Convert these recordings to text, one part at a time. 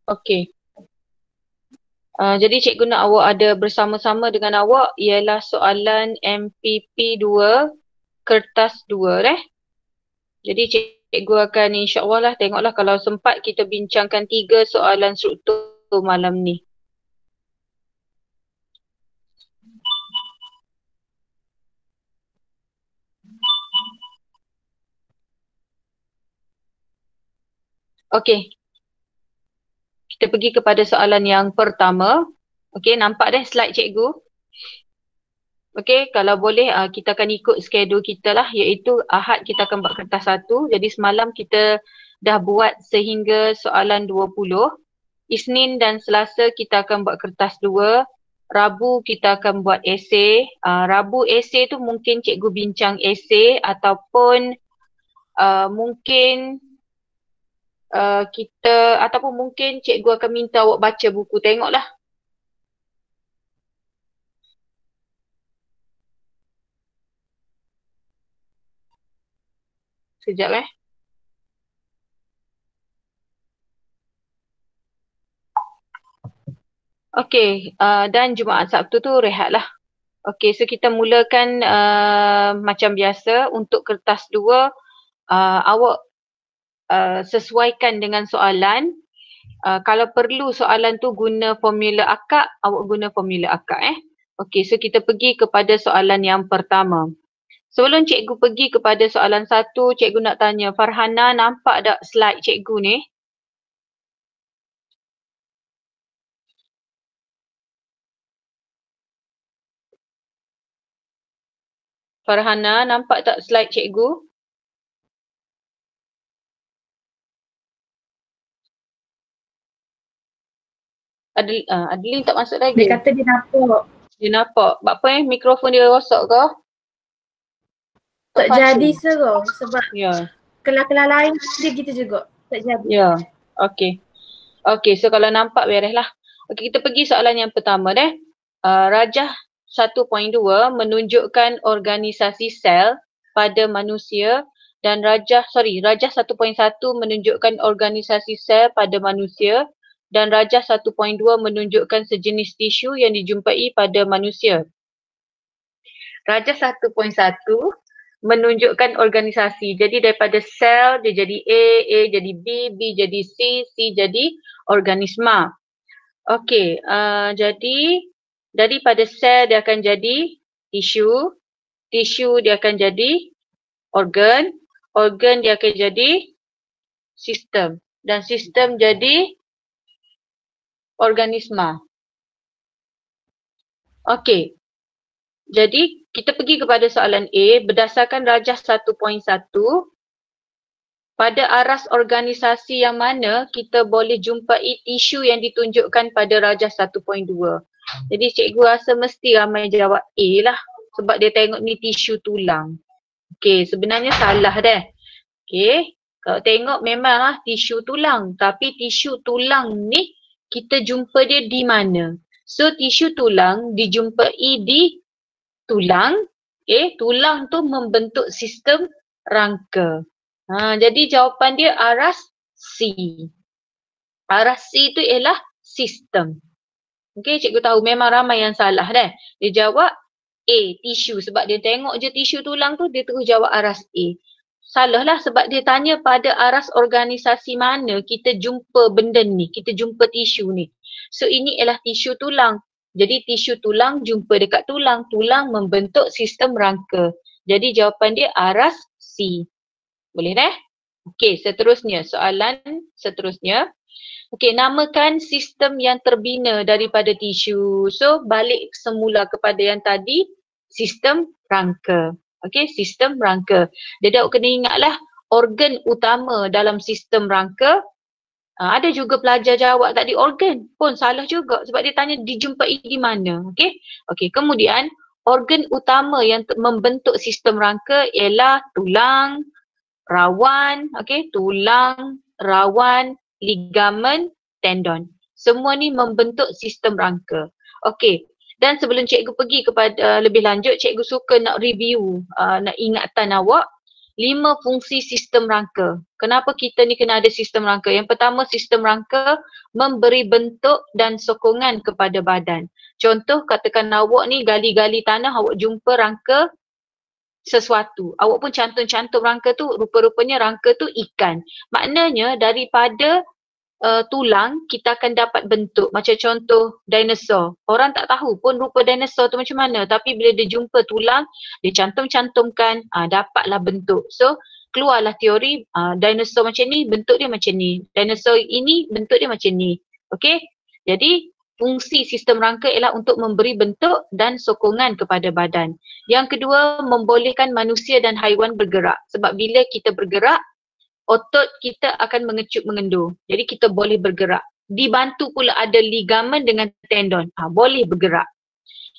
Okey. Jadi cikgu nak awak ada bersama-sama dengan awak ialah soalan MPP 2, kertas 2 Jadi cikgu akan insya-Allah lah tengoklah kalau sempat kita bincangkan 3 soalan struktur malam ni. Okey. Kita pergi kepada soalan yang pertama. Okey, nampak slide cikgu? Okey, kalau boleh kita akan ikut skedul kita lah, iaitu Ahad kita akan buat kertas 1. Jadi semalam kita dah buat sehingga soalan 20. Isnin dan Selasa kita akan buat kertas 2. Rabu kita akan buat esei. Rabu esei tu mungkin cikgu bincang esei ataupun mungkin ataupun mungkin cikgu akan minta awak baca buku, tengoklah. Sekejap Okey, dan Jumaat Sabtu tu rehatlah. Okey, so kita mulakan macam biasa untuk kertas 2. Awak sesuaikan dengan soalan. Kalau perlu soalan tu guna formula akak, awak guna formula akak Okey, so kita pergi kepada soalan yang pertama. Sebelum cikgu pergi kepada soalan 1, cikgu nak tanya, Farhana nampak tak slide cikgu ni? Farhana nampak tak slide cikgu? Adeline tak masuk lagi. Dia kata dia nampak. Dia nampak. Apa mikrofon dia rosak ke? Tak jadi sebab ya. kelas-kelas lain dia gitu juga. Tak jadi. Ya. Okey. Okey, so kalau nampak bereslah. Okey, kita pergi soalan yang pertama Rajah 1.2 menunjukkan organisasi sel pada manusia dan Rajah 1.1 menunjukkan organisasi sel pada manusia dan Rajah 1.2 menunjukkan sejenis tisu yang dijumpai pada manusia. Rajah 1.1 menunjukkan organisasi. Jadi daripada sel dia jadi A jadi B, B jadi C, C jadi organisma. Okey, jadi daripada sel dia akan jadi tisu, tisu dia akan jadi organ, organ dia akan jadi sistem dan sistem jadi organisma. Okey. Jadi kita pergi kepada soalan A, berdasarkan Rajah 1.1, pada aras organisasi yang mana kita boleh jumpai tisu yang ditunjukkan pada Rajah 1.2. Jadi cikgu rasa mesti ramai jawab A lah sebab dia tengok ni tisu tulang. Okey, sebenarnya salah Okey, kalau tengok memanglah tisu tulang, tapi tisu tulang ni kita jumpa dia di mana? So tisu tulang dijumpai di tulang. Tulang tu membentuk sistem rangka. Jadi jawapan dia aras C. Aras C tu ialah sistem. Okey, cikgu tahu memang ramai yang salah Dia jawab A, tisu. Sebab dia tengok je tisu tulang tu, dia terus jawab aras A. Salah lah sebab dia tanya pada aras organisasi mana kita jumpa benda ni, kita jumpa tisu ni. So ini ialah tisu tulang. Jadi tisu tulang jumpa dekat tulang, tulang membentuk sistem rangka. Jadi jawapan dia aras C. Boleh Okey, seterusnya, soalan seterusnya. Okey, namakan sistem yang terbina daripada tisu. So balik semula kepada yang tadi, sistem rangka. Okey, sistem rangka. Jadi awak kena ingatlah organ utama dalam sistem rangka. Ada juga pelajar jawab tadi organ pun salah juga sebab dia tanya dijumpai di mana. Okey. Okey, kemudian organ utama yang membentuk sistem rangka ialah tulang, rawan, tulang, rawan, ligamen, tendon. Semua ni membentuk sistem rangka. Okey. Dan sebelum cikgu pergi kepada lebih lanjut, cikgu suka nak review, nak ingatan awak. 5 fungsi sistem rangka. Kenapa kita ni kena ada sistem rangka? Yang pertama, sistem rangka memberi bentuk dan sokongan kepada badan. Contoh, katakan awak ni gali-gali tanah, awak jumpa rangka sesuatu. Awak pun cantum-cantum rangka tu, rupa-rupanya rangka tu ikan. Maknanya daripada tulang kita akan dapat bentuk. Macam contoh dinosaur. Orang tak tahu pun rupa dinosaur tu macam mana. Tapi bila dia jumpa tulang, dia cantum-cantumkan, dapatlah bentuk. So keluarlah teori dinosaur macam ni, bentuk dia macam ni. Dinosaur ini bentuk dia macam ni. Okay. Jadi fungsi sistem rangka ialah untuk memberi bentuk dan sokongan kepada badan. Yang kedua, membolehkan manusia dan haiwan bergerak. Sebab bila kita bergerak, otot kita akan mengecut mengendur. Jadi kita boleh bergerak. Dibantu pula ada ligamen dengan tendon. Boleh bergerak.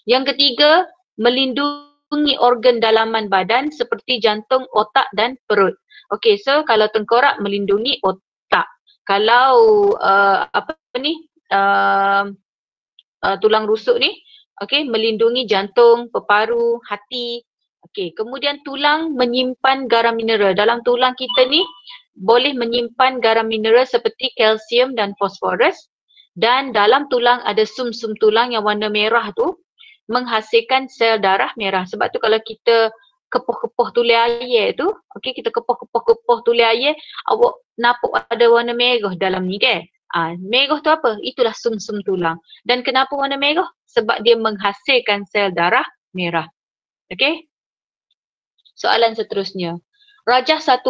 Yang ketiga, melindungi organ dalaman badan seperti jantung, otak dan perut. Okey, so kalau tengkorak melindungi otak. Kalau tulang rusuk ni, okey, melindungi jantung, peparu, hati. Okey, kemudian tulang menyimpan garam mineral. Dalam tulang kita ni boleh menyimpan garam mineral seperti kalsium dan fosforus. Dan dalam tulang ada sum-sum tulang yang warna merah tu menghasilkan sel darah merah. Sebab tu kalau kita kepoh-kepoh tuli air tu, okey, kita kepoh-kepoh tuli air, awak nampak ada warna merah dalam ni kan? Merah tu apa? Itulah sum-sum tulang. Dan kenapa warna merah? Sebab dia menghasilkan sel darah merah. Okey? Soalan seterusnya. Rajah 1.3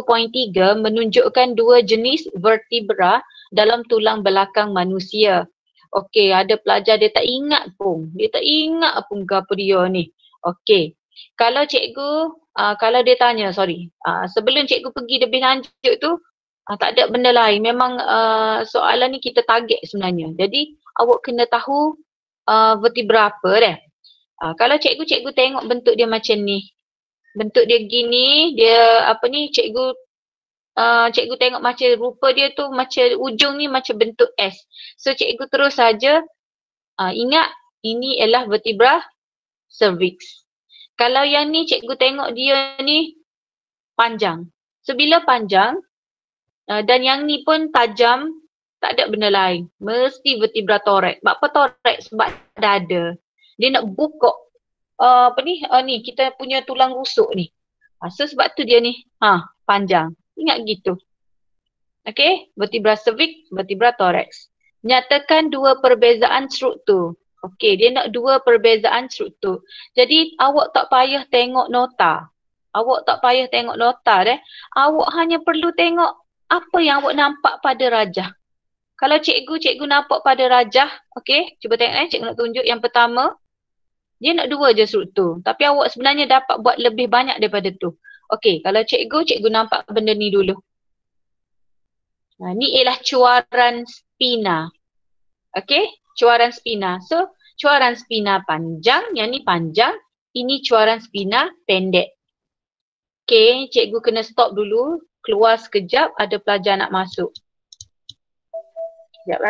menunjukkan 2 jenis vertebra dalam tulang belakang manusia. Okey, ada pelajar dia tak ingat pun. Dia tak ingat pun ke apa dia ni. Okey. Kalau cikgu, kalau dia tanya, sebelum cikgu pergi lebih lanjut tu, tak ada benda lain. Memang soalan ni kita target sebenarnya. Jadi, awak kena tahu vertebra apa dah. Kalau cikgu tengok bentuk dia macam ni. Bentuk dia gini, dia cikgu tengok macam rupa dia tu macam ujung ni macam bentuk S. So cikgu terus saja ingat ini ialah vertebra cervix. Kalau yang ni cikgu tengok dia ni panjang. So bila panjang dan yang ni pun tajam, tak ada benda lain. Mesti vertebra thorax. Sebab apa thorax? Sebab dada. Dia nak buka ni kita punya tulang rusuk ni. So sebab tu dia ni panjang. Ingat gitu. Okey, vertebra cervix, vertebra thorax. Nyatakan 2 perbezaan struktur. Okey, dia nak 2 perbezaan struktur. Jadi awak tak payah tengok nota. Awak hanya perlu tengok apa yang awak nampak pada rajah. Kalau cikgu nampak pada rajah, okey, cuba tengok cikgu nak tunjuk yang pertama. Dia nak 2 je struktur. Tapi awak sebenarnya dapat buat lebih banyak daripada tu. Okey, kalau cikgu nampak benda ni dulu. Ni ialah cuaran spina. Okey, cuaran spina. So, cuaran spina panjang, yang ni panjang. Ini cuaran spina pendek. Okey, cikgu kena stop dulu. Keluar sekejap, ada pelajar nak masuk. Sekejap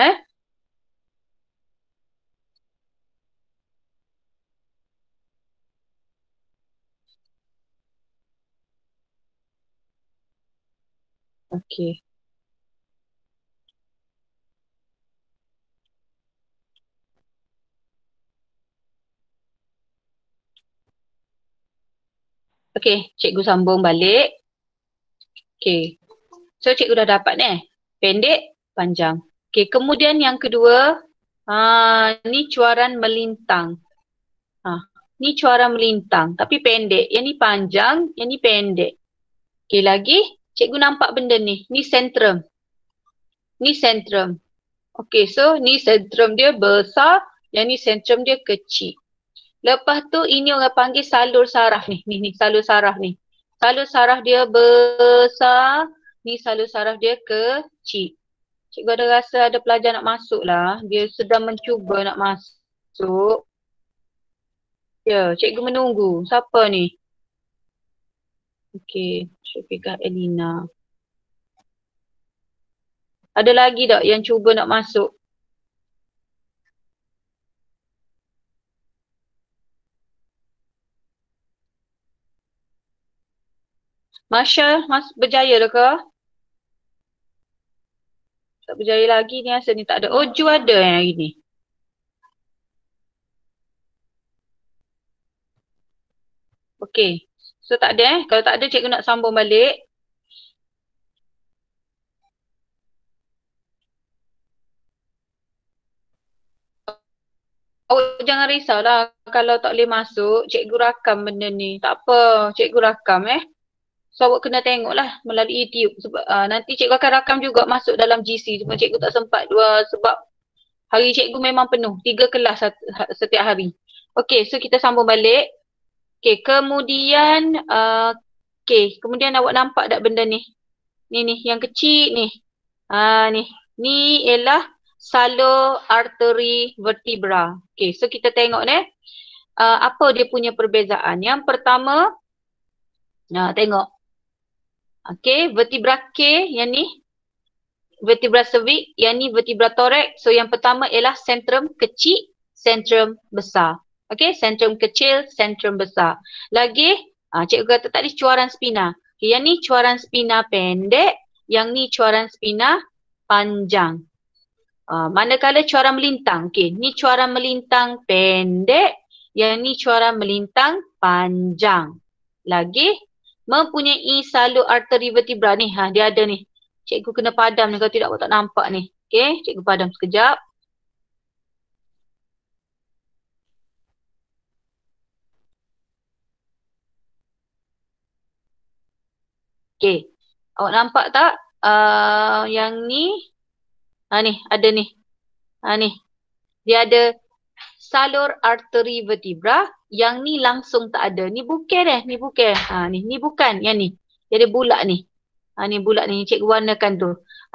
Okey. Okey, cikgu sambung balik. Okey. So cikgu dah dapat pendek, panjang. Okey, kemudian yang kedua, ni cuaran melintang. Ni cuaran melintang tapi pendek. Yang ni panjang, yang ni pendek. Okey, lagi cikgu nampak benda ni. Ni sentrum. Okey, so ni sentrum dia besar, yang ni sentrum dia kecil. Lepas tu ini orang panggil salur saraf ni. Ni salur saraf ni. Salur saraf dia besar, ni salur saraf dia kecil. Cikgu ada rasa ada pelajar nak masuk lah. Dia sedang mencuba nak masuk. Ya, cikgu menunggu. Siapa ni? Okey, Syafiqah Elina. Ada lagi tak yang cuba nak masuk? Masya, berjaya dah ke? Tak berjaya lagi ni, asal ni tak ada. Oh, Ju ada yang hari ni. Okey. So tak ada Kalau tak ada, cikgu nak sambung balik. Awak jangan risaulah kalau tak boleh masuk, cikgu rakam benda ni. Tak apa, cikgu rakam So awak kena tengok lah melalui YouTube sebab nanti cikgu akan rakam juga masuk dalam GC. Cuma cikgu tak sempat sebab hari cikgu memang penuh. 3 kelas setiap hari. Okey, so kita sambung balik. Okey, kemudian kemudian awak nampak tak benda ni? Ni yang kecil ni. Ni. Ni ialah salur arteri vertebra. Okey, so kita tengok ni. Apa dia punya perbezaan? Yang pertama, tengok. Okey, vertebra K yang ni. Vertebra cervix, yang ni vertebra thorax. So yang pertama ialah sentrum kecil, sentrum besar. Okey, sentrum kecil, sentrum besar. Lagi, cikgu kata tadi cuaran spina. Okay, yang ni cuaran spina pendek, yang ni cuaran spina panjang. Manakala cuaran melintang, okey, ni cuaran melintang pendek, yang ni cuaran melintang panjang. Lagi, mempunyai salur arteri vertebra ni, dia ada ni. Cikgu kena padam ni, kalau tidak awak tak nampak ni. Okey, cikgu padam sekejap. Okey, awak nampak tak? Yang ni, ni, ada ni. Ni, dia ada salur arteri vertebra, yang ni langsung tak ada. Ni bukan ni bukan. Ni bukan, yang ni. Dia ada bulat ni. Ni bulat ni, cikgu warnakan tu.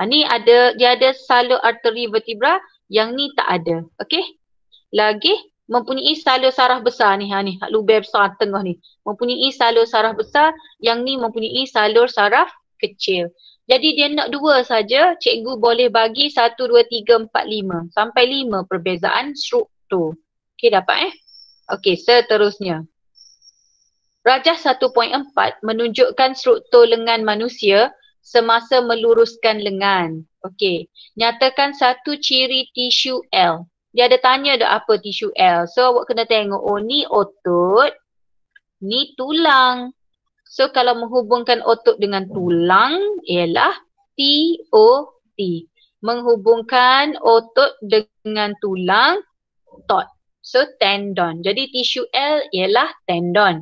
Ni dia ada salur arteri vertebra, yang ni tak ada. Okey. Lagi, mempunyai salur saraf besar ni. Ni, lubang besar tengah ni. Mempunyai salur saraf besar, yang ni mempunyai salur saraf kecil. Jadi dia nak 2 saja, cikgu boleh bagi 1, 2, 3, 4, 5. Sampai 5 perbezaan struktur. Okey, dapat Okey, seterusnya. Rajah 1.4 menunjukkan struktur lengan manusia semasa meluruskan lengan. Okey, nyatakan satu ciri tisu L. Dia ada tanya dah apa tisu L. So awak kena tengok, ni otot, ni tulang. So kalau menghubungkan otot dengan tulang ialah TOT. Menghubungkan otot dengan tulang, TOT. So tendon. Jadi tisu L ialah tendon.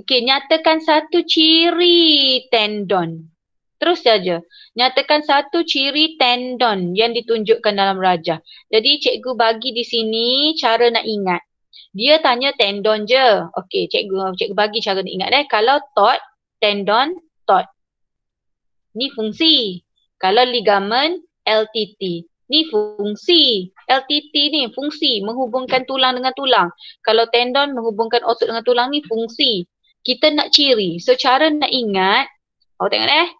Okey, nyatakan satu ciri tendon. Terus saja. Nyatakan satu ciri tendon yang ditunjukkan dalam rajah. Jadi cikgu bagi di sini cara nak ingat. Dia tanya tendon je. Okey, cikgu bagi cara nak ingat Kalau TOT, tendon, TOT. Ni fungsi. Kalau ligamen, LTT. Ni fungsi. LTT ni fungsi menghubungkan tulang dengan tulang. Kalau tendon menghubungkan otot dengan tulang ni fungsi. Kita nak ciri. So cara nak ingat, awak tengok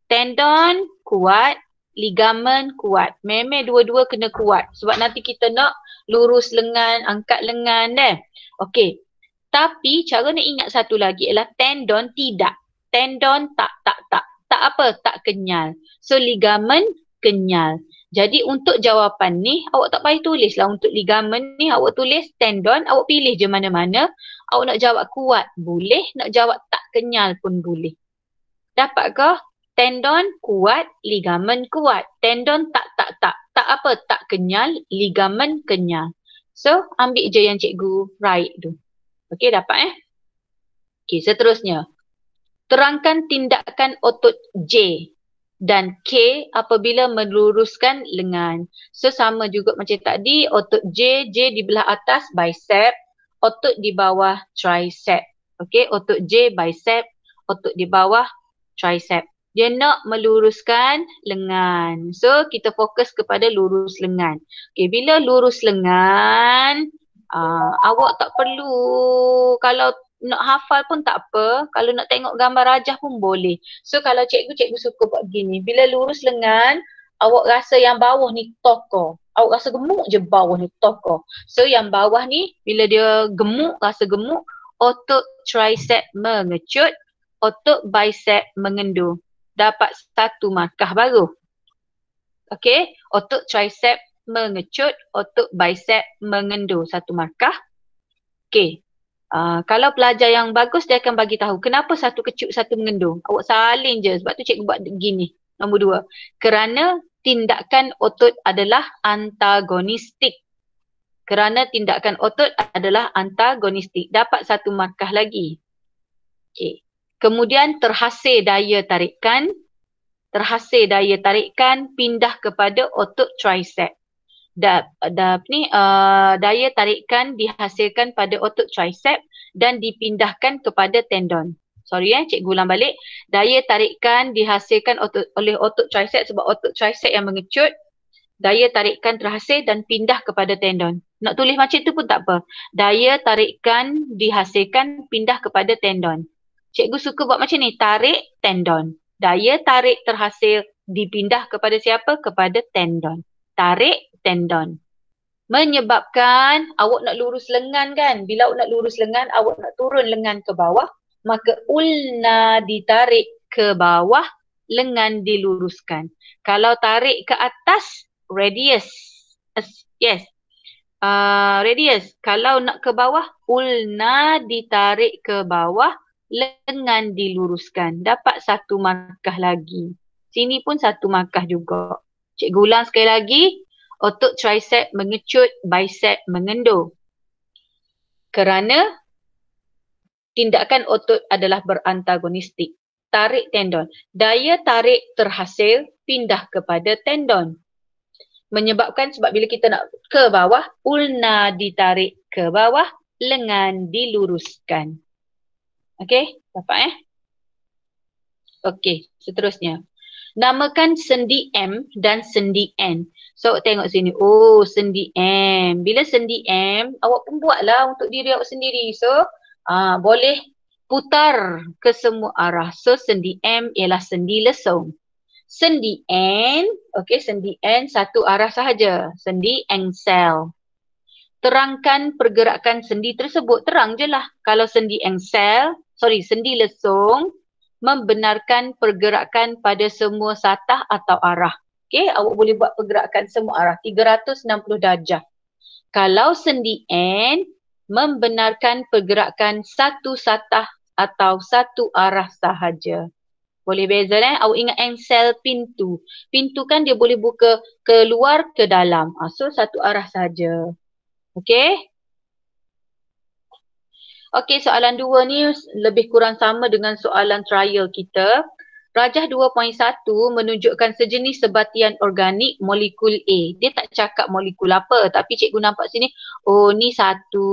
tendon kuat, ligamen kuat. Memang dua-dua kena kuat. Sebab nanti kita nak lurus lengan, angkat lengan Okey. Tapi cara nak ingat satu lagi ialah tendon tidak. Tendon tak. Tak apa? Tak kenyal. So ligamen kenyal. Jadi untuk jawapan ni, awak tak payah tulis lah untuk ligamen ni. Awak tulis tendon, awak pilih je mana-mana. Awak nak jawab kuat, boleh. Nak jawab tak kenyal pun boleh. Dapat ke? Tendon kuat, ligamen kuat. Tendon tak. Tak apa? Tak kenyal, ligamen kenyal. So, ambil je yang cikgu write tu. Okey, dapat Okey, seterusnya. Terangkan tindakan otot J dan K apabila meluruskan lengan. So sama juga macam tadi, otot J di belah atas bicep, otot di bawah tricep. Okey, otot J bicep, otot di bawah tricep. Dia nak meluruskan lengan. So kita fokus kepada lurus lengan. Okey, bila lurus lengan, awak tak perlu, kalau nak hafal pun tak apa. Kalau nak tengok gambar rajah pun boleh. So kalau cikgu suka buat begini. Bila lurus lengan, awak rasa yang bawah ni toko. Awak rasa gemuk je bawah ni toko. So yang bawah ni bila dia gemuk, rasa gemuk, otot tricep mengecut, otot bicep mengendur. Dapat 1 markah baru. Okey, otot tricep mengecut, otot bicep mengendur, 1 markah. Okey. Kalau pelajar yang bagus dia akan bagi tahu kenapa satu kecut satu mengendur. Awak salin je sebab tu cikgu buat gini. Nombor 2. Kerana tindakan otot adalah antagonistik. Kerana tindakan otot adalah antagonistik. Dapat 1 markah lagi. Okey. Kemudian terhasil daya tarikan. Terhasil daya tarikan pindah kepada otot tricep. Daya tarikan dihasilkan pada otot tricep dan dipindahkan kepada tendon. Sorry cikgu ulang balik. Daya tarikan dihasilkan oleh otot tricep sebab otot tricep yang mengecut. Daya tarikan terhasil dan pindah kepada tendon. Nak tulis macam tu pun tak apa. Daya tarikan dihasilkan pindah kepada tendon. Cikgu suka buat macam ni. Tarik tendon. Daya tarik terhasil dipindah kepada siapa? Kepada tendon. Tarik tendon. Menyebabkan awak nak lurus lengan kan? Bila awak nak lurus lengan, awak nak turun lengan ke bawah. Maka ulna ditarik ke bawah, lengan diluruskan. Kalau tarik ke atas, radius. Yes. Radius. Kalau nak ke bawah, ulna ditarik ke bawah, lengan diluruskan. Dapat 1 markah lagi. Sini pun 1 markah juga. Cikgu ulang sekali lagi. Otot tricep mengecut, bicep mengendur. Kerana tindakan otot adalah berantagonistik. Tarik tendon. Daya tarik terhasil pindah kepada tendon. Menyebabkan sebab bila kita nak ke bawah, ulna ditarik ke bawah, lengan diluruskan. Okey, dapat Okey, seterusnya. Namakan sendi M dan sendi N. So, tengok sini. Oh, sendi M. Bila sendi M, awak pun buatlah untuk diri awak sendiri. So, boleh putar ke semua arah. So, sendi M ialah sendi lesung. Sendi N, okey, sendi N 1 arah sahaja. Sendi engsel. Terangkan pergerakan sendi tersebut. Terang je lah. Kalau sendi sendi lesung, membenarkan pergerakan pada semua satah atau arah. Okey, awak boleh buat pergerakan semua arah 360 darjah. Kalau sendi N, membenarkan pergerakan satu satah atau satu arah sahaja. Boleh beza awak ingat engsel pintu. Pintu kan dia boleh buka ke luar ke dalam. So satu arah sahaja. Okey. Okey, soalan 2 ni lebih kurang sama dengan soalan trial kita. Rajah 2.1 menunjukkan sejenis sebatian organik molekul A. Dia tak cakap molekul apa, tapi cikgu nampak sini, oh ni satu.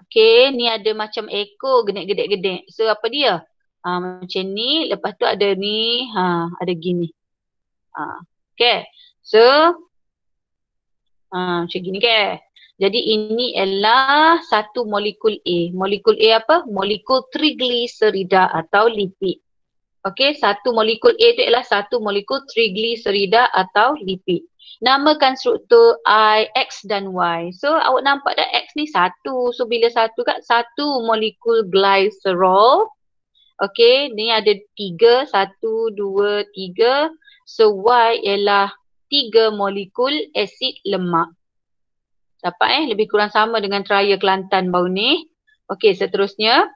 Okey, ni ada macam ekor gedek-gedek-gedek. So apa dia? Macam ni, lepas tu ada ni, ada gini. Okey, so macam gini ke? Jadi ini ialah satu molekul A. Molekul A apa? Molekul trigliserida atau lipid. Okey, satu molekul A itu ialah satu molekul trigliserida atau lipid. Namakan struktur I, X dan Y. So awak nampak dah X ni satu. So bila satu kat satu molekul glycerol. Okey, ni ada 3, 1, 2, 3. So Y ialah 3 molekul asid lemak. Dapat lebih kurang sama dengan trial Kelantan baru ni. Okey, seterusnya.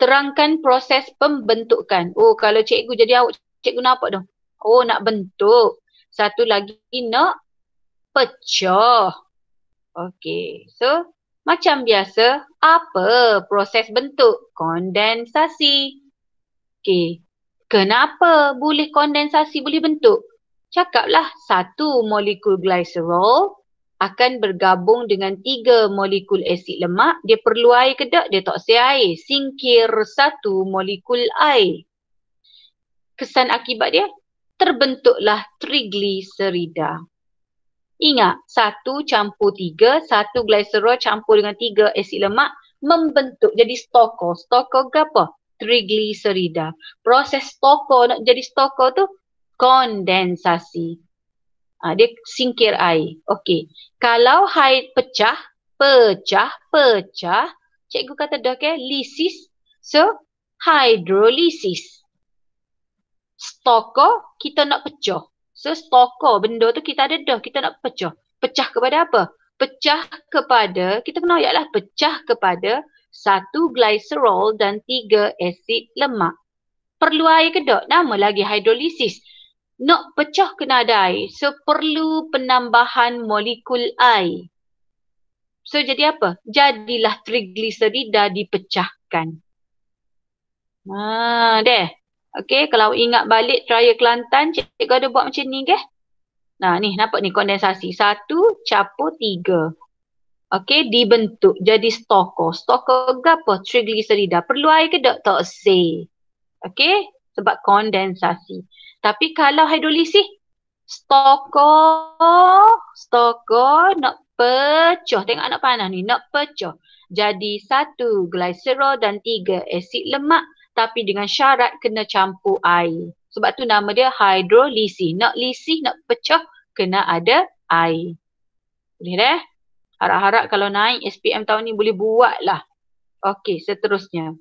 Terangkan proses pembentukan. Oh, kalau cikgu jadi awak, cikgu nampak dah. Oh, nak bentuk. Satu lagi nak pecah. Okey, so macam biasa, apa proses bentuk? Kondensasi. Okey, kenapa boleh kondensasi boleh bentuk? Cakaplah satu molekul glycerol akan bergabung dengan 3 molekul asid lemak. Dia perlu air ke tak? Dia tak sedia air. Singkir satu molekul air. Kesan akibat dia? Terbentuklah trigliserida. Ingat, 1 campur 3, 1 glycerol campur dengan 3 asid lemak membentuk jadi stokor. Stokor ke apa? Trigliserida. Proses stokor nak jadi stokor tu kondensasi. Dia singkir air. Okey. Kalau air pecah. Cikgu kata dah ke, lisis. So, hydrolysis. Stokor, kita nak pecah. So, stokor benda tu kita ada dah, kita nak pecah. Pecah kepada apa? Pecah kepada, kita kena ayat lah, pecah kepada 1 glycerol dan 3 asid lemak. Perlu air ke tak? Nama lagi hydrolysis. Nak pecah kena ada air. So, perlu penambahan molekul air. So, jadi apa? Jadilah trigliserida dipecahkan. Deh. Okey, kalau ingat balik trial Kelantan, cikgu ada buat macam ni ke? Nah, ni nampak ni kondensasi. 1 campur 3. Okey, dibentuk jadi stokor. Stokor apa? Trigliserida. Perlu air ke tak? Tak say. Okey, sebab kondensasi. Tapi kalau hidrolisis, stokor nak pecah. Tengok anak panah ni, nak pecah. Jadi 1 glycerol dan 3 asid lemak. Tapi dengan syarat kena campur air. Sebab tu nama dia hidrolisis. Nak lisi, nak pecah, kena ada air. Boleh dah? Harap-harap kalau naik SPM tahun ni boleh buat lah. Okey, seterusnya.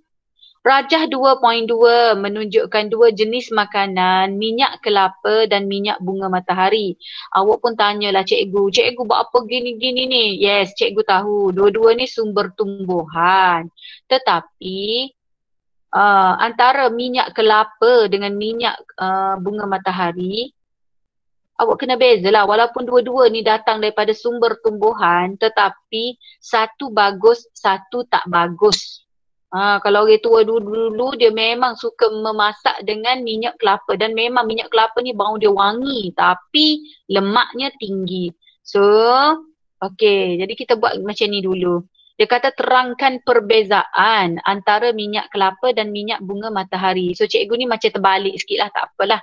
Rajah 2.2 menunjukkan 2 jenis makanan, minyak kelapa dan minyak bunga matahari. Awak pun tanyalah cikgu buat apa gini-gini ni? Yes, cikgu tahu. Dua-dua ni sumber tumbuhan. Tetapi antara minyak kelapa dengan minyak bunga matahari, awak kena bezalah. Walaupun dua-dua ni datang daripada sumber tumbuhan, tetapi satu bagus, satu tak bagus. Kalau orang tua dulu dia memang suka memasak dengan minyak kelapa, dan memang minyak kelapa ni bau dia wangi tapi lemaknya tinggi. So, okey, jadi kita buat macam ni dulu. Dia kata terangkan perbezaan antara minyak kelapa dan minyak bunga matahari. So cikgu ni macam terbalik sikit lah, tak apalah.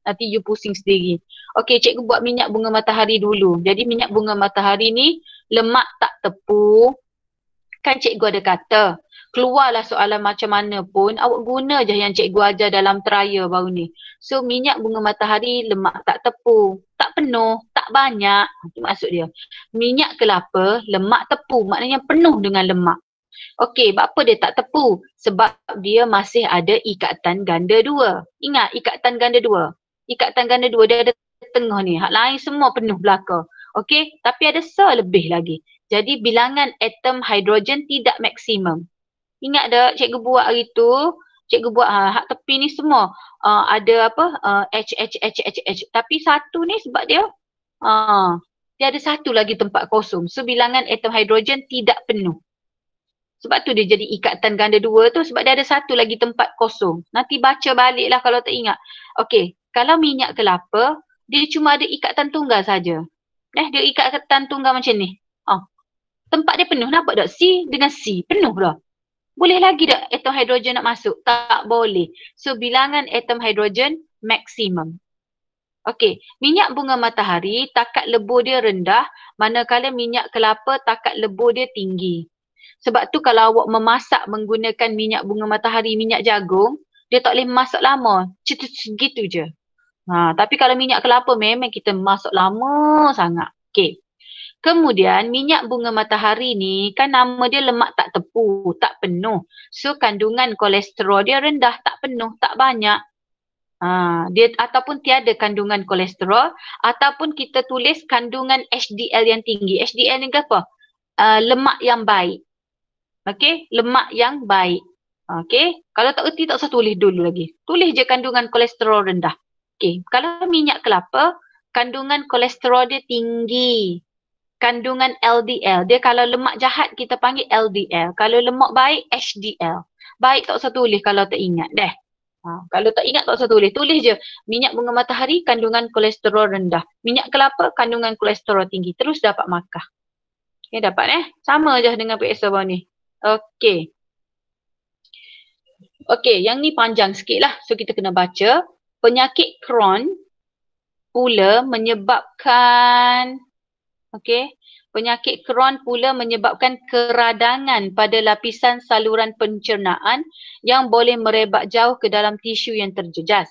Nanti you pusing sendiri. Okey, cikgu buat minyak bunga matahari dulu. Jadi minyak bunga matahari ni lemak tak tepu. Kan cikgu ada kata, keluarlah soalan macam mana pun, awak guna je yang cikgu ajar dalam trial baru ni. So minyak bunga matahari lemak tak tepu. Tak penuh, tak banyak. Itu maksud dia. Minyak kelapa lemak tepu, maknanya penuh dengan lemak. Okey, apa dia tak tepu? Sebab dia masih ada ikatan ganda 2. Ingat ikatan ganda 2. Ikatan ganda 2 dia ada tengah ni. Hak lain semua penuh belakang. Okey, tapi ada lebih lagi. Jadi bilangan atom hidrogen tidak maksimum. Ingat tak cikgu buat hari tu? Cikgu buat hak tepi ni semua ada apa? H. Tapi satu ni sebab dia dia ada satu lagi tempat kosong. So bilangan atom hidrogen tidak penuh. Sebab tu dia jadi ikatan ganda 2 tu, sebab dia ada satu lagi tempat kosong. Nanti baca balik lah kalau tak ingat. Okey, kalau minyak kelapa, dia cuma ada ikatan tunggal saja. Dia ikatan tunggal macam ni. Tempat dia penuh, nampak tak? C dengan C, penuh dah. Boleh lagi tak atom hidrogen nak masuk? Tak boleh. So bilangan atom hidrogen maksimum. Okey, minyak bunga matahari takat lebur dia rendah, manakala minyak kelapa takat lebur dia tinggi. Sebab tu kalau awak memasak menggunakan minyak bunga matahari, minyak jagung, dia tak boleh masak lama. Gitu je. Tapi kalau minyak kelapa memang kita masak lama sangat. Okey. Kemudian minyak bunga matahari ni kan nama dia lemak tak tepu, tak penuh. So kandungan kolesterol dia rendah, tak penuh, tak banyak. Dia ataupun tiada kandungan kolesterol, ataupun kita tulis kandungan HDL yang tinggi. HDL ni apa? Lemak yang baik. Okey, lemak yang baik. Okey, kalau tak erti tak usah tulis dulu lagi. Tulis je kandungan kolesterol rendah. Okey, kalau minyak kelapa, kandungan kolesterol dia tinggi. Kandungan LDL, dia kalau lemak jahat kita panggil LDL. Kalau lemak baik, HDL. Baik tak usah tulis kalau tak ingat deh. Kalau tak ingat tak usah tulis. Tulis je minyak bunga matahari kandungan kolesterol rendah. Minyak kelapa kandungan kolesterol tinggi. Terus dapat markah. Okay, dapat sama je dengan periksa bawah ni. Okey. Okey, yang ni panjang sikit lah. So kita kena baca. Penyakit Crohn pula menyebabkan penyakit Crohn pula menyebabkan keradangan pada lapisan saluran pencernaan yang boleh merebak jauh ke dalam tisu yang terjejas.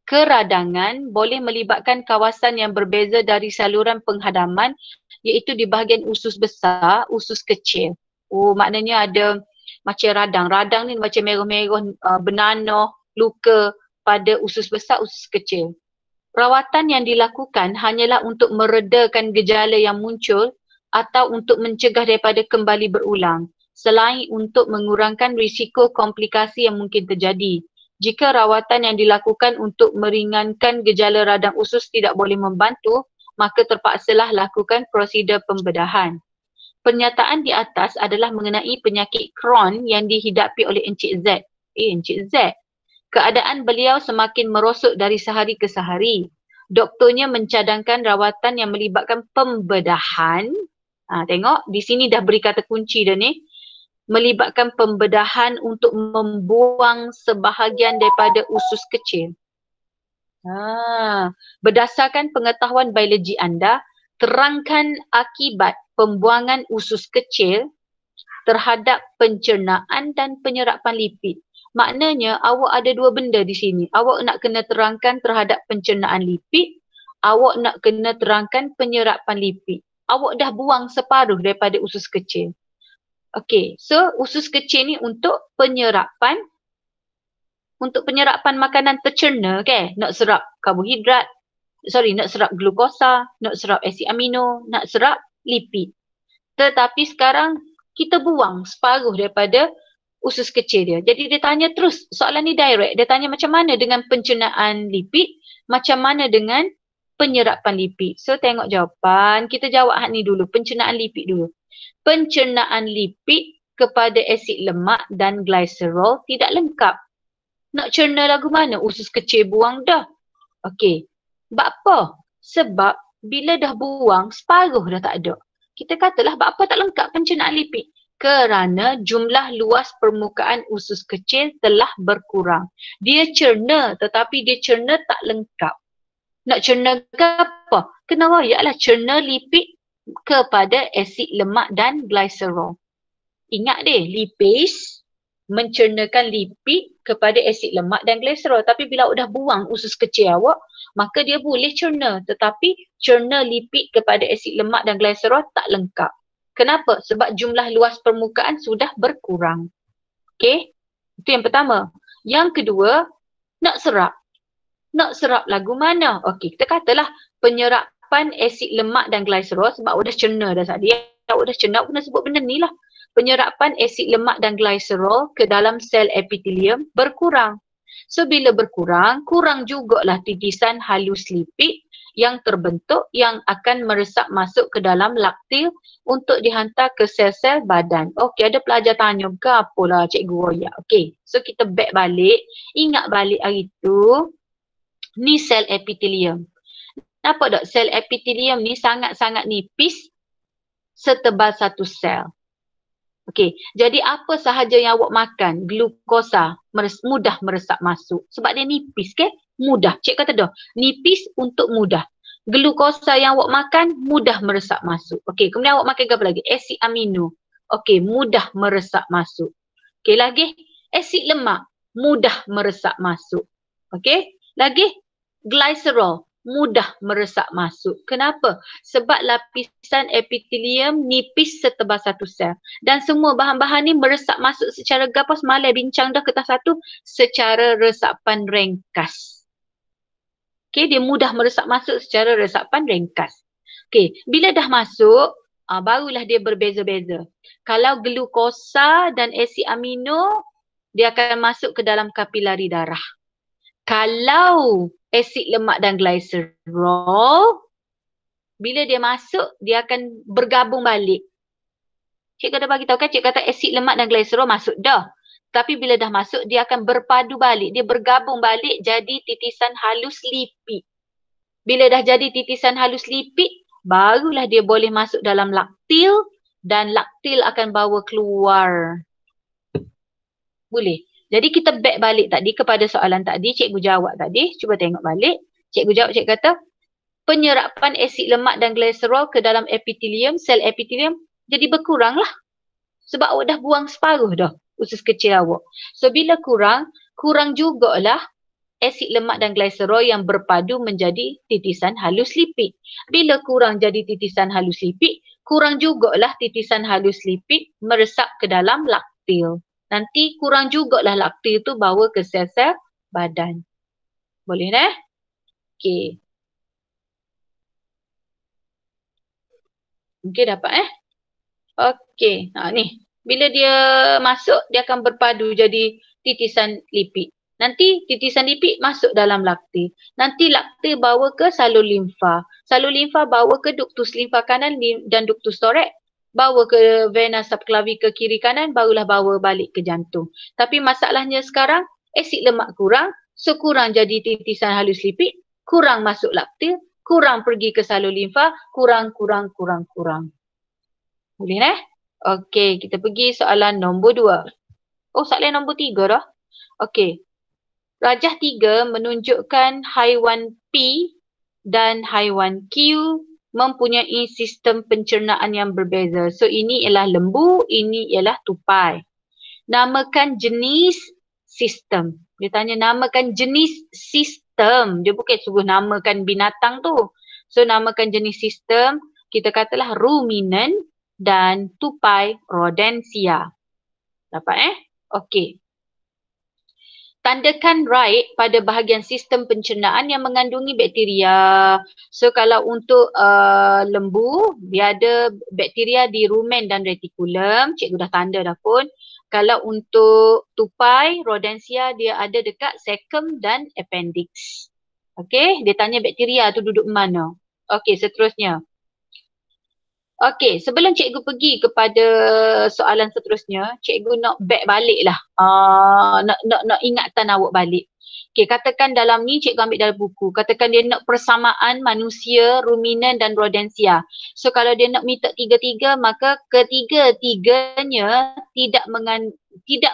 Keradangan boleh melibatkan kawasan yang berbeza dari saluran penghadaman, iaitu di bahagian usus besar, usus kecil. Maknanya ada macam radang. Radang ni macam merah-merah, benanoh, luka pada usus besar, usus kecil. Rawatan yang dilakukan hanyalah untuk meredakan gejala yang muncul atau untuk mencegah daripada kembali berulang, selain untuk mengurangkan risiko komplikasi yang mungkin terjadi. Jika rawatan yang dilakukan untuk meringankan gejala radang usus tidak boleh membantu, maka terpaksalah lakukan prosedur pembedahan. Pernyataan di atas adalah mengenai penyakit Crohn yang dihidapi oleh Encik Z. Encik Z. Keadaan beliau semakin merosot dari sehari ke sehari. Doktornya mencadangkan rawatan yang melibatkan pembedahan. Tengok, di sini dah beri kata kunci dah ni. Melibatkan pembedahan untuk membuang sebahagian daripada usus kecil. Berdasarkan pengetahuan biologi anda, terangkan akibat pembuangan usus kecil terhadap pencernaan dan penyerapan lipid. Maknanya awak ada dua benda di sini. Awak nak kena terangkan terhadap pencernaan lipid. Awak nak kena terangkan penyerapan lipid. Awak dah buang separuh daripada usus kecil. Okey, so usus kecil ni untuk penyerapan makanan tercerna ke? Nak serap karbohidrat, nak serap glukosa, nak serap asid amino, nak serap lipid. Tetapi sekarang kita buang separuh daripada usus kecil dia. Jadi dia tanya terus, soalan ni direct. Dia tanya macam mana dengan pencernaan lipid, macam mana dengan penyerapan lipid. So tengok jawapan, kita jawab hak ni dulu, pencernaan lipid dulu. Pencernaan lipid kepada asid lemak dan glycerol tidak lengkap. Nak cerna lagu mana? Usus kecil buang dah. Okey. Sebab apa? Sebab bila dah buang, separuh dah tak ada. Kita katalah sebab apa tak lengkap pencernaan lipid? Kerana jumlah luas permukaan usus kecil telah berkurang. Dia cerna tetapi dia cerna tak lengkap. Nak cerna ke apa? Kena royaklah cerna lipid kepada asid lemak dan glycerol. Ingat deh, lipase mencernakan lipid kepada asid lemak dan glycerol. Tapi bila awak dah buang usus kecil awak, maka dia boleh cerna. Tetapi cerna lipid kepada asid lemak dan glycerol tak lengkap. Kenapa? Sebab jumlah luas permukaan sudah berkurang. Okey? Itu yang pertama. Yang kedua, nak serap. Nak serap lagu mana? Okey, kita katalah penyerapan asid lemak dan glycerol sebab awak dah cerna dah tadi. Awak dah cerna, awak kena sebut benda ni lah. Penyerapan asid lemak dan glycerol ke dalam sel epitelium berkurang. So bila berkurang, kurang jugalah titisan halus lipid yang terbentuk yang akan meresap masuk ke dalam laktil untuk dihantar ke sel-sel badan. Okey, ada pelajar tanya ke apalah cikgu royak. Okey, so kita back balik. Ingat balik hari tu, ni sel epitelium. Nampak tak sel epitelium ni sangat-sangat nipis setebal satu sel. Okey, jadi apa sahaja yang awak makan, glukosa mudah meresap masuk. Sebab dia nipis ke? Mudah. Cik kata dah, nipis untuk mudah. Glukosa yang awak makan mudah meresap masuk. Okey, kemudian awak makan apa lagi? Asid amino. Okey, mudah meresap masuk. Okey, lagi asid lemak mudah meresap masuk. Okey, lagi glycerol mudah meresap masuk. Kenapa? Sebab lapisan epitelium nipis setebal satu sel. Dan semua bahan-bahan ni meresap masuk secara gapas, malai bincang dah ke satu secara resapan ringkas. Okey, dia mudah meresap masuk secara resapan ringkas. Okey, bila dah masuk, barulah dia berbeza-beza. Kalau glukosa dan asid amino, dia akan masuk ke dalam kapilari darah. Kalau asid lemak dan glycerol, bila dia masuk, dia akan bergabung balik. Cik kata bagi tahu kan, cik kata asid lemak dan glycerol masuk dah. Tapi bila dah masuk, dia akan berpadu balik. Dia bergabung balik jadi titisan halus lipid. Bila dah jadi titisan halus lipid, barulah dia boleh masuk dalam laktil dan laktil akan bawa keluar. Boleh. Jadi kita back balik tadi kepada soalan tadi, cikgu jawab tadi. Cuba tengok balik. Cikgu jawab, cikgu kata, penyerapan asid lemak dan glycerol ke dalam epitelium, sel epitelium, jadi berkurang lah. Sebab awak dah buang separuh dah usus kecil awak. So bila kurang jugalah asid lemak dan glycerol yang berpadu menjadi titisan halus lipid. Bila kurang jadi titisan halus lipid, kurang jugalah titisan halus lipid meresap ke dalam laktil. nanti kurang jugalah lakta tu bawa ke sel-sel badan. Boleh dah? Okey. Okey dapat Okey. Ni. Bila dia masuk, dia akan berpadu jadi titisan lipid. Nanti titisan lipid masuk dalam lakta. Nanti lakta bawa ke salur limfa. Salur limfa bawa ke ductus limfa kanan dan ductus thorax. Bawa ke vena subclavica kiri kanan, barulah bawa balik ke jantung. Tapi masalahnya sekarang, asid lemak kurang. So kurang jadi titisan halus lipid. Kurang masuk lakta. Kurang pergi ke salur limfa. Kurang. Boleh Okey, kita pergi soalan nombor 2. Oh, soalan nombor 3 dah. Okey. Rajah 3 menunjukkan haiwan P dan haiwan Q mempunyai sistem pencernaan yang berbeza. So, ini ialah lembu, ini ialah tupai. Namakan jenis sistem. Dia tanya namakan jenis sistem. Dia bukan suruh namakan binatang tu. So, namakan jenis sistem. Kita katalah ruminant dan tupai rodentia. Dapat Okey. Tandakan right pada bahagian sistem pencernaan yang mengandungi bakteria. So kalau untuk lembu, dia ada bakteria di rumen dan retikulum. Cikgu dah tanda dah pun. Kalau untuk tupai rodentia, dia ada dekat cecum dan appendix. Okey, dia tanya bakteria tu duduk mana. Okey, seterusnya. Okey, sebelum cikgu pergi kepada soalan seterusnya, cikgu nak back balik lah. Nak ingatkan awak balik. Okey, katakan dalam ni cikgu ambil dalam buku. Katakan dia nak persamaan manusia, ruminan dan rodentia. So kalau dia nak minta tiga-tiga, maka ketiga-tiganya tidak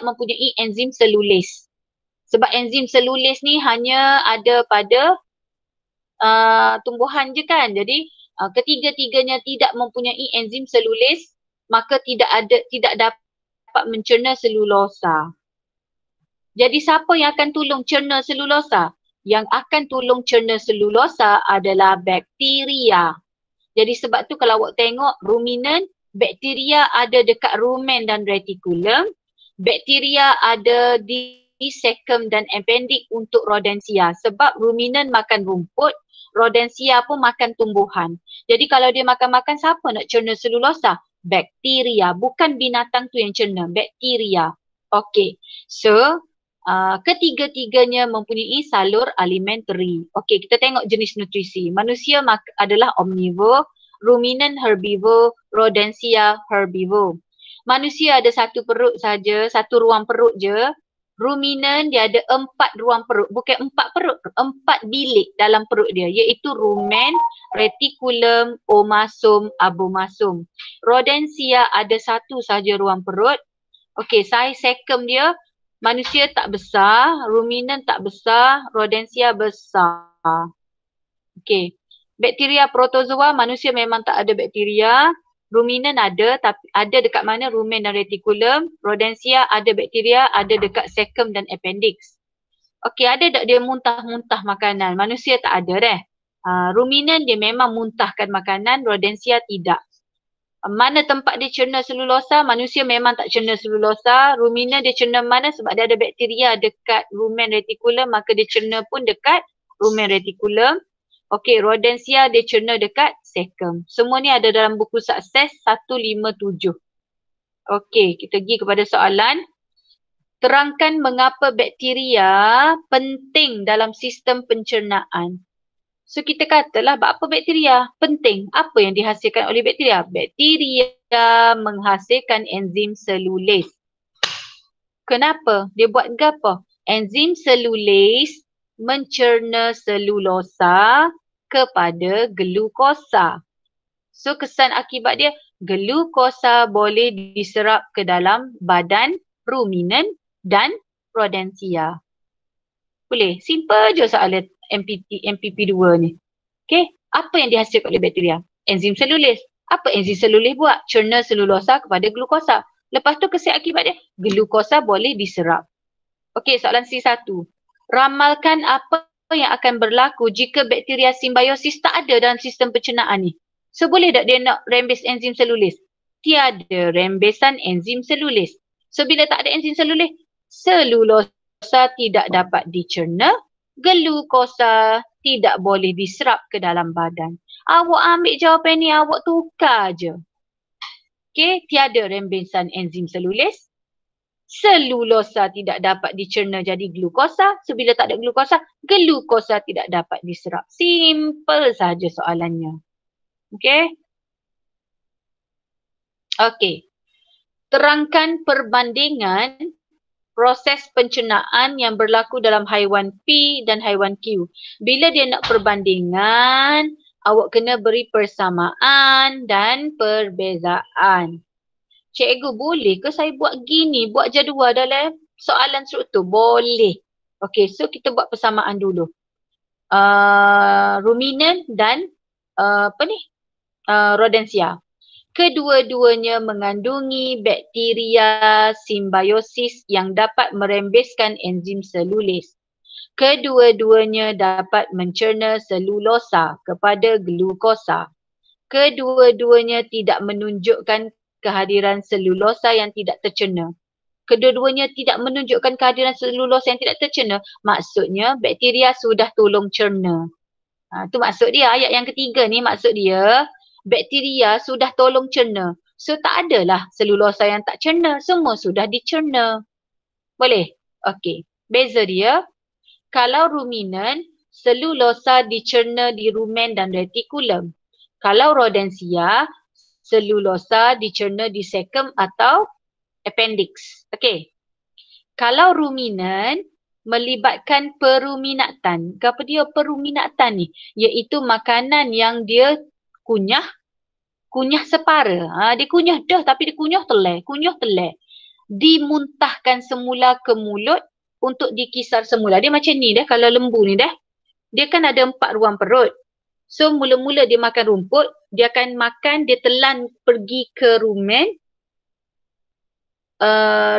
mempunyai enzim selulis. Sebab enzim selulis ni hanya ada pada tumbuhan je kan. Jadi ketiga-tiganya tidak mempunyai enzim selulis, maka tidak dapat mencerna selulosa. Jadi siapa yang akan tolong cerna selulosa? Yang akan tolong cerna selulosa adalah bakteria. Jadi sebab tu kalau awak tengok ruminan, bakteria ada dekat rumen dan retikulum, bakteria ada di cecum dan appendix untuk rodentia. Sebab ruminan makan rumput, rodentia pun makan tumbuhan. Jadi kalau dia makan-makan, siapa nak cerna selulosa? Bakteria. Bukan binatang tu yang cerna, bakteria. Okey. So, ketiga-tiganya mempunyai salur alimentary. Okey, kita tengok jenis nutrisi. Manusia adalah omnivore, ruminan herbivore, rodentia herbivore. Manusia ada satu perut saja, satu ruang perut je. Ruminan dia ada 4 ruang perut, bukan 4 perut, 4 bilik dalam perut dia, iaitu rumen, retikulum, omasum, abomasum. Rodentia ada satu saja ruang perut. Okey, saiz cecum dia, manusia tak besar, ruminan tak besar, rodentia besar. Okey, bakteria protozoa, manusia memang tak ada bakteria. Ruminan ada, tapi ada dekat mana? Rumen dan retikulum. Rodentia ada bakteria, ada dekat cecum dan appendix. Okey, ada tak dia muntah-muntah makanan? Manusia tak ada deh. Ruminan dia memang muntahkan makanan, rodentia tidak. Mana tempat dia cerna selulosa? Manusia memang tak cerna selulosa. Ruminan dia cerna mana? Sebab dia ada bakteria dekat rumen retikulum, maka dia cerna pun dekat rumen retikulum. Okey, rodentia dia cerna dekat cecum. Semua ni ada dalam buku sukses 157. Okey, kita pergi kepada soalan. Terangkan mengapa bakteria penting dalam sistem pencernaan. So kita katalah apa bakteria penting? Apa yang dihasilkan oleh bakteria? Bakteria menghasilkan enzim selulis. Kenapa? Dia buat apa? Enzim selulis mencerna selulosa kepada glukosa. So kesan akibat dia, glukosa boleh diserap ke dalam badan ruminan dan rodentia. Boleh? Simple je soalan MPP2 ni. Okay, apa yang dihasilkan oleh bakteria? Enzim selulis. Apa enzim selulis buat? Cerna selulosa kepada glukosa. Lepas tu kesan akibat dia, glukosa boleh diserap. Okay, soalan C1. Ramalkan apa yang akan berlaku jika bakteria simbiosis tak ada dalam sistem pencernaan ni. So boleh tak dia nak rembes enzim selulis? Tiada rembesan enzim selulis. So bila tak ada enzim selulosa tidak dapat dicerna, glukosa tidak boleh diserap ke dalam badan. Awak ambil jawapan ni, awak tukar je. Okay, tiada rembesan enzim selulis. Selulosa tidak dapat dicerna jadi glukosa. So bila tak ada glukosa tidak dapat diserap. Simple saja soalannya. Okay. Okay. Terangkan perbandingan proses pencernaan yang berlaku dalam haiwan P dan haiwan Q. Bila dia nak perbandingan, awak kena beri persamaan dan perbezaan. Cikgu, boleh ke saya buat gini, buat jadual dalam soalan struktur? Boleh. Okey, so kita buat persamaan dulu. Ruminant dan rodensia. Kedua-duanya mengandungi bakteria simbiosis yang dapat merembeskan enzim selulis. Kedua-duanya dapat mencerna selulosa kepada glukosa. Kedua-duanya tidak menunjukkan kehadiran selulosa yang tidak tercerna. Kedua-duanya tidak menunjukkan kehadiran selulosa yang tidak tercerna. Maksudnya bakteria sudah tolong cerna. Tu maksud dia. Ayat yang ketiga ni maksud dia bakteria sudah tolong cerna. So tak adalah selulosa yang tak cerna. Semua sudah dicerna. Boleh? Okey. Beza dia. Kalau ruminant, selulosa dicerna di rumen dan retikulum. Kalau rodensia, selulosa dicerna di cecum atau appendix. Okey. Kalau ruminant melibatkan peruminatan. Apa dia peruminatan ni? Iaitu makanan yang dia kunyah separa. Dia kunyah dah tapi dia kunyah telai. Dimuntahkan semula ke mulut untuk dikisar semula. Dia macam ni dah kalau lembu ni dah. Dia kan ada 4 ruang perut. So mula-mula dia makan rumput, dia akan makan, dia telan pergi ke rumen,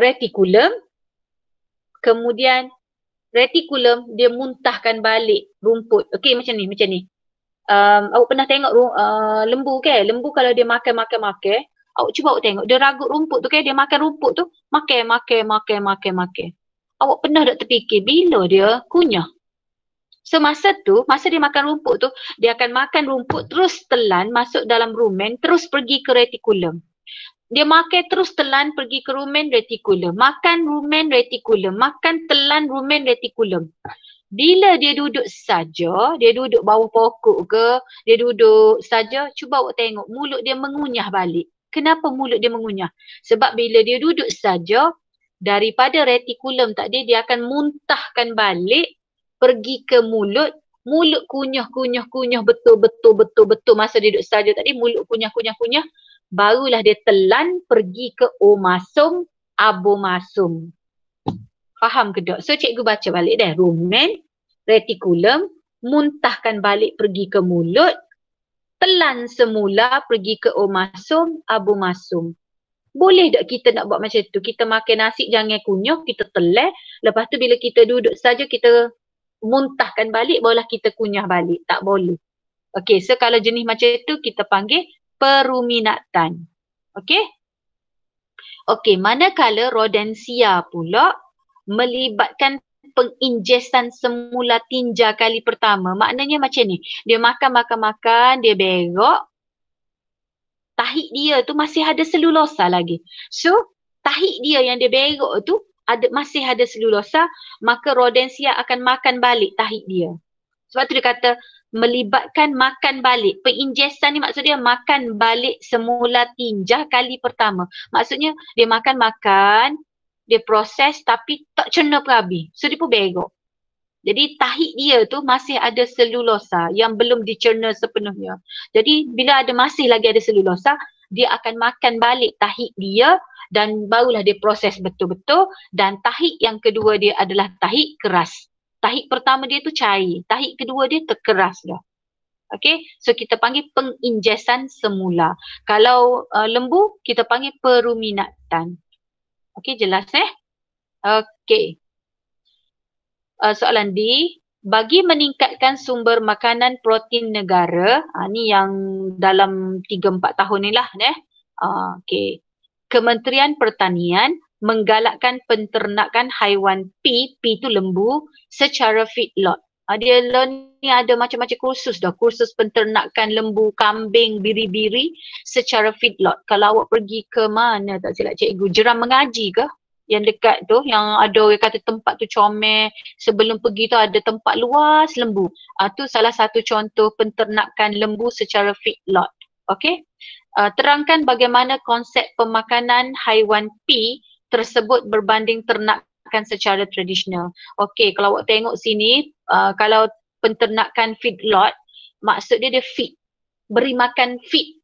retikulum. Kemudian retikulum dia muntahkan balik rumput. Okey macam ni. Awak pernah tengok lembu ke? Lembu kalau dia makan, awak cuba awak tengok. Dia ragut rumput tu ke? Dia makan rumput tu, makan. Awak pernah tak terfikir bila dia kunyah? So masa dia makan rumput tu, dia akan makan rumput terus telan masuk dalam rumen, terus pergi ke retikulum. Dia makan terus telan pergi ke rumen retikulum. Makan rumen retikulum. Makan telan rumen retikulum. Bila dia duduk saja, dia duduk bawah pokok ke, dia duduk saja, cuba awak tengok mulut dia mengunyah balik. Kenapa mulut dia mengunyah? Sebab bila dia duduk saja, daripada retikulum tadi dia akan muntahkan balik pergi ke mulut kunyah betul masa dia duduk saja tadi, mulut kunyah, barulah dia telan pergi ke omasum, abomasum. Faham ke tak? So cikgu baca balik dah. Rumen, retikulum, muntahkan balik pergi ke mulut, telan semula pergi ke omasum, abomasum. Boleh tak kita nak buat macam tu? Kita makan nasi jangan kunyah, kita telan. Lepas tu bila kita duduk saja kita muntahkan balik, barulah kita kunyah balik. Tak boleh. Okey, so kalau jenis macam tu kita panggil peruminatan. Okey? Okey, manakala rodensia pula melibatkan penginjesan semula tinja kali pertama. Maknanya macam ni. Dia makan, dia berok. Tahi dia tu masih ada selulosa lagi. So, tahi dia yang dia berok tu masih ada selulosa, maka rodensia akan makan balik tahi dia. Sebab tu dia kata melibatkan makan balik. Penginjesan ni maksud dia makan balik semula tinja kali pertama. Maksudnya dia makan, dia proses tapi tak cerna pun habis. So dia pun berok. Jadi tahi dia tu masih ada selulosa yang belum dicerna sepenuhnya. Jadi bila masih lagi ada selulosa, dia akan makan balik tahi dia dan barulah dia proses betul-betul. Dan tahi yang kedua dia adalah tahi keras. Tahi pertama dia tu cair, tahi kedua dia terkeras dah. Okay, so kita panggil penginjesan semula. Kalau lembu, kita panggil peruminatan. Okay, jelas Okay. Soalan D. Bagi meningkatkan sumber makanan protein negara, ni yang dalam 3-4 tahun ni lah. Okay. Kementerian Pertanian menggalakkan penternakan haiwan P tu lembu, secara feedlot. Dia learn ni ada macam-macam kursus dah. Kursus penternakan lembu, kambing, biri-biri secara feedlot. Kalau awak pergi ke mana tak silap cikgu, Jeram Mengaji ke? Yang dekat tu, yang ada orang kata tempat tu comel. Sebelum pergi tu ada tempat luas lembu. Tu salah satu contoh penternakan lembu secara feedlot. Okay? Terangkan bagaimana konsep pemakanan haiwan P tersebut berbanding ternakan secara tradisional. Okey, kalau awak tengok sini, kalau penternakan feedlot, maksud dia feed. Beri makan feed.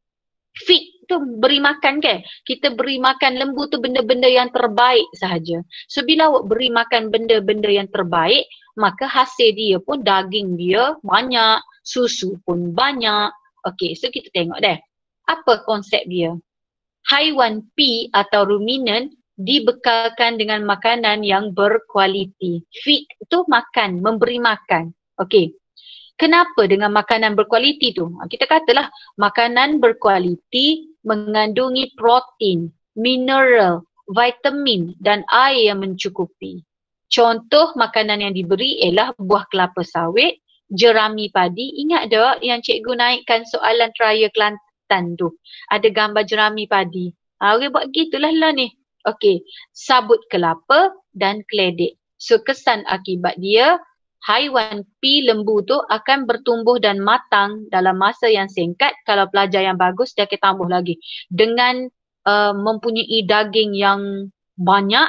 Feed tu beri makan kan? Kita beri makan lembu tu benda-benda yang terbaik sahaja. So bila awak beri makan benda-benda yang terbaik, maka hasil dia pun daging dia banyak, susu pun banyak. Okey, so kita tengok deh. Apa konsep dia? Haiwan P atau ruminant dibekalkan dengan makanan yang berkualiti. Feed tu makan, memberi makan. Okey. Kenapa dengan makanan berkualiti tu? Kita katalah makanan berkualiti mengandungi protein, mineral, vitamin dan air yang mencukupi. Contoh makanan yang diberi ialah buah kelapa sawit, jerami padi. Ingat tak yang cikgu naikkan soalan Raya Kelantan tu? Ada gambar jerami padi. Orang buat gitulah lah ni. Okey, sabut kelapa dan keledek. So kesan akibat dia, haiwan P lembu tu akan bertumbuh dan matang dalam masa yang singkat. Kalau pelajar yang bagus dia akan tambah lagi. Dengan mempunyai daging yang banyak,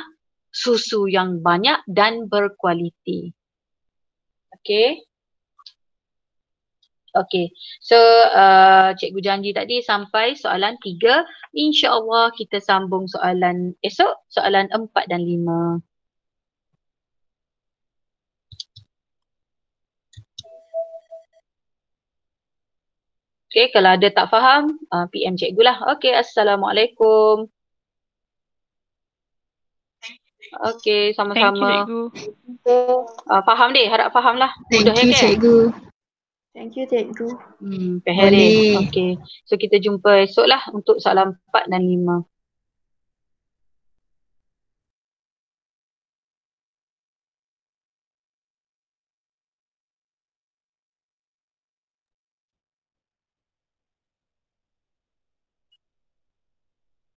susu yang banyak dan berkualiti. Okey. Okey, so cikgu janji tadi sampai soalan 3. InsyaAllah kita sambung soalan esok, soalan 4 dan 5. Okey, kalau ada tak faham, PM cikgu lah. Okey, Assalamualaikum. Okey, sama-sama. Thank you, cikgu. Faham deh, harap faham lah. Thank you, cikgu. Thank you, cikgu. Peherin. Okey. So kita jumpa esok lah untuk soalan 4 dan 5.